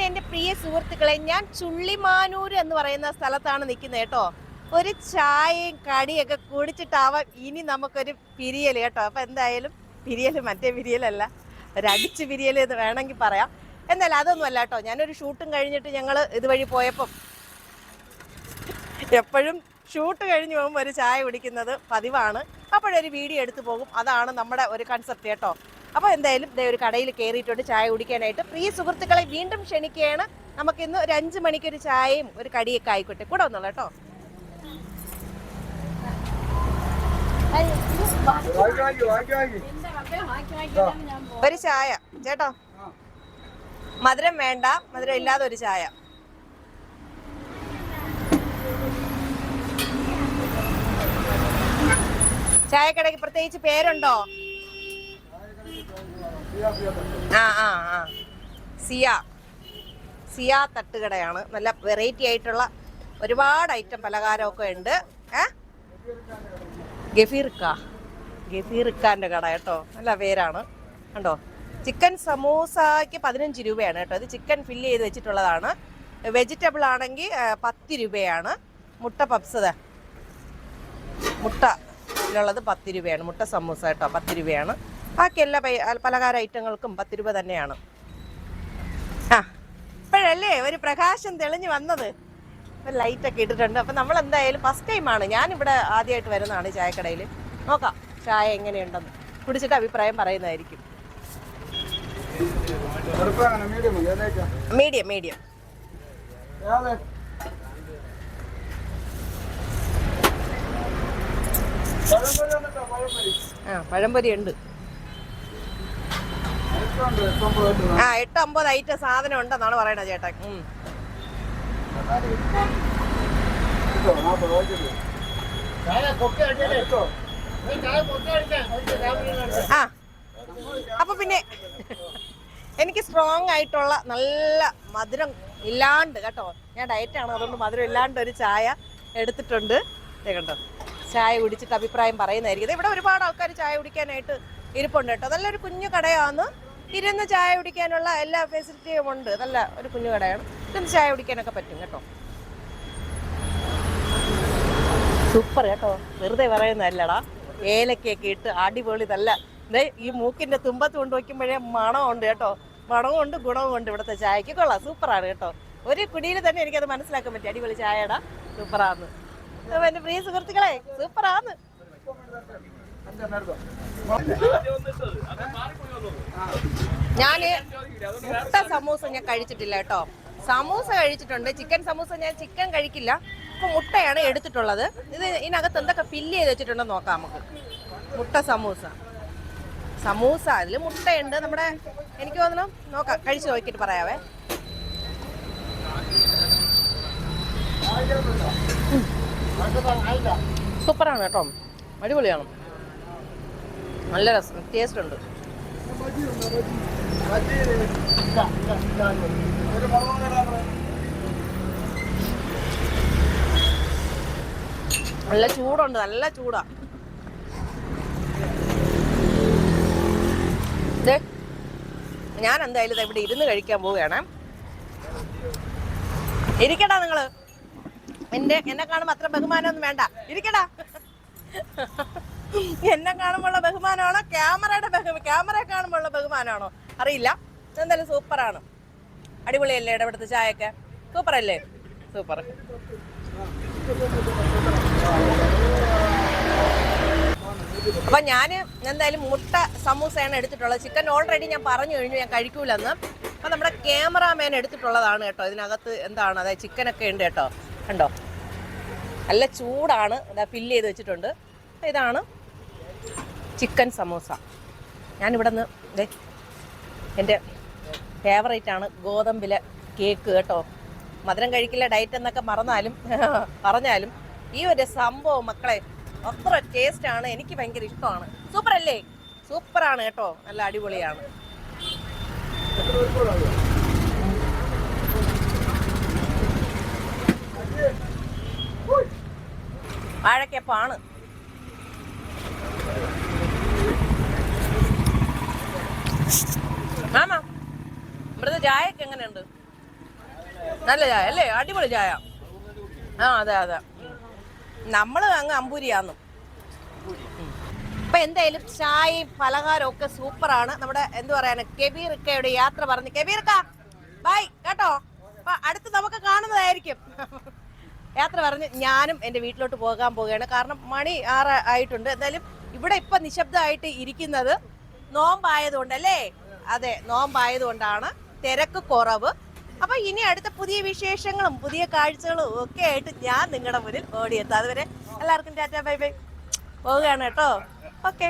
പിന്നെ എൻ്റെ പ്രിയ സുഹൃത്തുക്കളെ, ഞാൻ ചുള്ളിമാനൂർ എന്ന് പറയുന്ന സ്ഥലത്താണ് നിൽക്കുന്നത് കേട്ടോ. ഒരു ചായയും കടിയൊക്കെ കുടിച്ചിട്ടാവാം ഇനി നമുക്കൊരു പിരിയൽ കേട്ടോ. അപ്പം എന്തായാലും പിരിയൽ മറ്റേ പിരിയലല്ല, ഒരു അടിച്ച് പിരിയൽ എന്ന് വേണമെങ്കിൽ പറയാം. എന്നാലും അതൊന്നും അല്ല കേട്ടോ. ഞാനൊരു ഷൂട്ടും കഴിഞ്ഞിട്ട് ഞങ്ങൾ ഇതുവഴി പോയപ്പം എപ്പോഴും ഷൂട്ട് കഴിഞ്ഞ് പോകുമ്പോൾ ഒരു ചായ കുടിക്കുന്നത് പതിവാണ്. അപ്പോഴൊരു വീഡിയോ എടുത്തു പോകും. അതാണ് നമ്മുടെ ഒരു കൺസെപ്റ്റ് കേട്ടോ. അപ്പോൾ എന്തായാലും ഒരു കടയിൽ കയറിയിട്ടുണ്ട് ചായ കുടിക്കാനായിട്ട്. പ്രിയ സുഹൃത്തുക്കളെ വീണ്ടും ക്ഷണിക്കുകയാണ്. നമുക്കിന്ന് ഒരു 5 മണിക്കൊരു ചായയും ഒരു കടിയൊക്കെ ആയിക്കോട്ടെ, കൂടെ വന്നോളൂ കേട്ടോ. ഒരു ചായ ചേട്ടോ, മധുരം വേണ്ട, മധുരം ഇല്ലാതെ ഒരു ചായ. ചായക്കടയ്ക്ക് പ്രത്യേകിച്ച് പേരുണ്ടോ? സിയ തട്ടുകടയാണ്. നല്ല വെറൈറ്റി ആയിട്ടുള്ള ഒരുപാട് ഐറ്റം പലഹാരമൊക്കെ ഉണ്ട്. ഗഫീർക്കാൻ്റെ കട കേട്ടോ, നല്ല പേരാണ് കണ്ടോ. ചിക്കൻ സമൂസയ്ക്ക് 15 രൂപയാണ് കേട്ടോ. ഇത് ചിക്കൻ ഫില്ല് ചെയ്ത് വെച്ചിട്ടുള്ളതാണ്. വെജിറ്റബിൾ ആണെങ്കിൽ 10 രൂപയാണ്. മുട്ട പപ്സ്, മുട്ടയിലുള്ളത് 10 രൂപയാണ്. മുട്ട സമൂസ കേട്ടോ 10 രൂപയാണ്. ബാക്കി എല്ലാ പലഹാര ഐറ്റങ്ങൾക്കും 10 രൂപ തന്നെയാണ്. ഇപ്പോഴല്ലേ ഒരു പ്രകാശം തെളിഞ്ഞ് വന്നത്, ഒരു ലൈറ്റൊക്കെ ഇട്ടിട്ടുണ്ട്. അപ്പം നമ്മൾ എന്തായാലും ഫസ്റ്റ് ടൈമാണ്, ഞാനിവിടെ ആദ്യമായിട്ട് വരുന്നതാണ് ചായക്കടയിൽ. നോക്കാം ചായ എങ്ങനെയുണ്ടെന്ന്, കുടിച്ചിട്ട് അഭിപ്രായം പറയുന്നതായിരിക്കും. Medium medium. പഴംപൊരി ഉണ്ട്. 8-9 ഐറ്റം സാധനം ഉണ്ടെന്നാണ് പറയണത് ചേട്ടൻ. അപ്പൊ പിന്നെ എനിക്ക് സ്ട്രോങ് ആയിട്ടുള്ള നല്ല മധുരം ഇല്ലാണ്ട് കേട്ടോ, ഞാൻ ഡയറ്റാണ്, അതുകൊണ്ട് മധുരം ഇല്ലാണ്ട് ഒരു ചായ എടുത്തിട്ടുണ്ട് കേട്ടോ. ചായ കുടിച്ചിട്ട് അഭിപ്രായം പറയുന്നതായിരിക്കും. ഇവിടെ ഒരുപാട് ആൾക്കാർ ചായ കുടിക്കാനായിട്ട് ഇരിപ്പുണ്ട് കേട്ടോ. നല്ലൊരു കുഞ്ഞു കടയാണ്. ഇരുന്ന് ചായ കുടിക്കാനുള്ള എല്ലാ ഫെസിലിറ്റിയും ഉണ്ട്. നല്ല ഒരു കുഞ്ഞു കടയാണ്. ഇരുന്ന് ചായ കുടിക്കാനൊക്കെ പറ്റും കേട്ടോ. സൂപ്പർ കേട്ടോ, വെറുതെ പറയുന്നതല്ലടാ. ഏലക്കൊക്കെ ഇട്ട് അടിപൊളി. നല്ല ഈ മൂക്കിന്റെ തുമ്പത്ത് കൊണ്ട് വയ്ക്കുമ്പോഴേ മണമുണ്ട് കേട്ടോ. മണമുണ്ട്, ഗുണവുമുണ്ട് ഇവിടുത്തെ ചായക്ക്. കൊള്ളാം, സൂപ്പറാണ് കേട്ടോ. ഒരു കുടിയിൽ തന്നെ എനിക്കത് മനസ്സിലാക്കാൻ പറ്റും. അടിപൊളി ചായടാ, സൂപ്പറാന്ന്. എൻ്റെ പ്രിയ സുഹൃത്തുക്കളെ, സൂപ്പറാന്ന്. ഞാന് മുട്ട സമൂസ ഞാൻ കഴിച്ചിട്ടില്ല കേട്ടോ. സമൂസ കഴിച്ചിട്ടുണ്ട്, ചിക്കൻ സമൂസ. ഞാൻ ചിക്കൻ കഴിക്കില്ല. അപ്പൊ മുട്ടയാണ് എടുത്തിട്ടുള്ളത്. ഇത് ഇതിനകത്ത് എന്തൊക്കെ ഫില്ല് ചെയ്ത് വെച്ചിട്ടുണ്ടെന്ന് നോക്കാം നമുക്ക്. മുട്ട സമൂസ അതിൽ മുട്ടയുണ്ട്. നമ്മുടെ എനിക്ക് തോന്നുന്നു, നോക്കാം, കഴിച്ചു നോക്കിയിട്ട് പറയാവേ. സൂപ്പറാണ് കേട്ടോ, അടിപൊളിയാണ്, നല്ല രസം, ടേസ്റ്റ് ഉണ്ട്. നല്ല ചൂടുണ്ട്, നല്ല ചൂടാ. ഞാൻ എന്തായാലും ഇവിടെ ഇരുന്ന് കഴിക്കാൻ പോവുകയാണ്. ഇരിക്കടാ നിങ്ങള്, എന്നെ കാണുമ്പോ അത്ര ബഹുമാനമൊന്നും വേണ്ട. ഇരിക്കടാ. എന്നെ കാണുമ്പോഴുള്ള ബഹുമാനമാണോ ക്യാമറ കാണുമ്പോഴുള്ള ബഹുമാനമാണോ അറിയില്ല. എന്തായാലും സൂപ്പറാണ്, അടിപൊളിയല്ലേ ഇവിടുത്തെ ചായയൊക്കെ? സൂപ്പറല്ലേ? സൂപ്പർ. അപ്പൊ ഞാൻ എന്തായാലും മുട്ട സമൂസയാണ് എടുത്തിട്ടുള്ളത്. ചിക്കൻ ഓൾറെഡി ഞാൻ പറഞ്ഞു കഴിഞ്ഞു ഞാൻ കഴിക്കൂലെന്ന്. അപ്പൊ നമ്മുടെ ക്യാമറാമാൻ എടുത്തിട്ടുള്ളതാണ് കേട്ടോ. ഇതിനകത്ത് എന്താണ്, അതായത് ചിക്കനൊക്കെ ഉണ്ട് കേട്ടോ. കണ്ടോ, നല്ല ചൂടാണ്. ഇതാ ഫില്ല് ചെയ്ത് വെച്ചിട്ടുണ്ട്. ഇതാണ് ചിക്കൻ സമൂസ. ഞാനിവിടെ നിന്ന് എൻ്റെ ഫേവറേറ്റാണ് ഗോതമ്പിലെ കേക്ക് കേട്ടോ. മധുരം കഴിക്കില്ല, ഡയറ്റ് എന്നൊക്കെ പറഞ്ഞാലും ഈ ഒരു സംഭവം മക്കളെ അത്ര ടേസ്റ്റാണ്. എനിക്ക് ഭയങ്കര ഇഷ്ടമാണ്. സൂപ്പറല്ലേ? സൂപ്പറാണ് കേട്ടോ, നല്ല അടിപൊളിയാണ്. വാഴക്കപ്പാണ്. ആമാ, ഇവിടുത്തെ ചായയൊക്കെ എങ്ങനെയുണ്ട്? നല്ല ചായ അല്ലേ? അടിപൊളി ചായ. ആ അതെ അതെ, നമ്മള് അങ്ങ് അമ്പൂരിയാന്നു. അപ്പൊ എന്തായാലും ചായയും പലഹാരവും ഒക്കെ സൂപ്പറാണ്. നമ്മുടെ എന്ത് പറയാന്, കെബീർ ഇക്കയുടെ യാത്ര പറഞ്ഞു. കെബീർ ഇക്ക ബൈ കേട്ടോ. അപ്പൊ അടുത്ത് നമുക്ക് കാണുന്നതായിരിക്കും. യാത്ര പറഞ്ഞ് ഞാനും എൻ്റെ വീട്ടിലോട്ട് പോകാൻ പോവുകയാണ്. കാരണം മണി 6 ആയിട്ടുണ്ട്. എന്തായാലും ഇവിടെ ഇപ്പൊ നിശബ്ദമായിട്ട് ഇരിക്കുന്നത് നോമ്പായതുകൊണ്ട് അല്ലേ? അതെ, നോമ്പായതുകൊണ്ടാണ് തിരക്ക് കുറവ്. അപ്പൊ ഇനി അടുത്ത പുതിയ വിശേഷങ്ങളും പുതിയ കാഴ്ചകളും ഒക്കെ ആയിട്ട് ഞാൻ നിങ്ങളുടെ മുന്നിൽ ഓടിയെത്താം. അതുവരെ എല്ലാവർക്കും ടാറ്റാ ബൈ ബൈ. പോവുകയാണ് കേട്ടോ. ഓക്കെ.